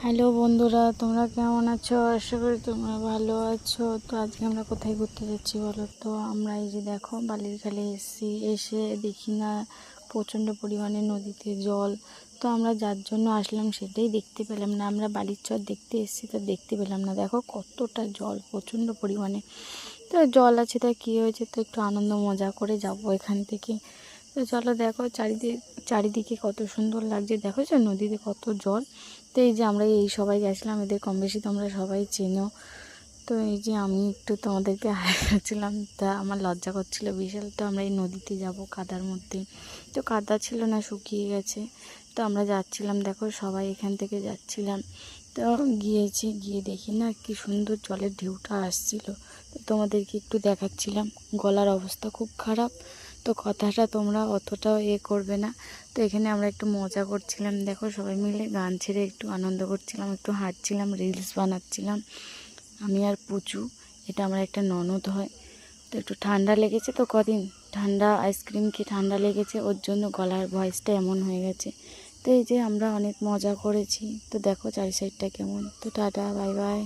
Hello বন্ধুরা, তোমরা কেমন আছো? আশা করি তোমরা ভালো আছো। তো আজকে আমরা কোথায় ঘুরতে যাচ্ছি বলো তো? আমরা এই যে দেখো বালির খালে এসেছি, এসে দেখি না প্রচণ্ড পরিমাণে নদীতে জল। তো আমরা যার জন্য আসলাম সেটাই দেখতে পেলাম না। আমরা বালির চর দেখতে এসেছি, তো দেখতে পেলাম না। দেখো কতটা জল, প্রচণ্ড পরিমাণে। তো জল আছে, তা কী হয়েছে, তো একটু আনন্দ মজা করে যাবো এখান থেকে। তো চলো, দেখো চারিদিকে কত সুন্দর লাগছে, দেখো যে নদীতে কত জল। তো এই যে আমরা এই সবাই গেছিলাম, এদের কম বেশি তোমরা সবাই চেনো। তো এই যে আমি একটু তোমাদেরকে হারাচ্ছিলাম, তা আমার লজ্জা করছিল বিশাল। তো আমরা এই নদীতে যাব কাদার মধ্যে, তো কাদা ছিল না, শুকিয়ে গেছে। তো আমরা যাচ্ছিলাম, দেখো সবাই এখান থেকে যাচ্ছিলাম। তো গিয়ে দেখি না কি সুন্দর জলের ঢেউটা আসছিল। তো তোমাদেরকে একটু দেখাচ্ছিলাম, গলার অবস্থা খুব খারাপ, তো কথাটা তোমরা অতটাও করবে না। তো এখানে আমরা একটু মজা করছিলাম, দেখো সবাই মিলে গান ছেড়ে একটু আনন্দ করছিলাম, একটু হাঁটছিলাম, রিলস বানাচ্ছিলাম আমি আর পুচু। এটা আমার একটা ননদ হয়। তো একটু ঠান্ডা লেগেছে, তো কদিন ঠান্ডা আইসক্রিম খেয়ে ঠান্ডা লেগেছে, ওর জন্য গলার ভয়েসটা এমন হয়ে গেছে। তো এই যে আমরা অনেক মজা করেছি। তো দেখো চারি সাইডটা কেমন। তো টাটা, বাই বাই।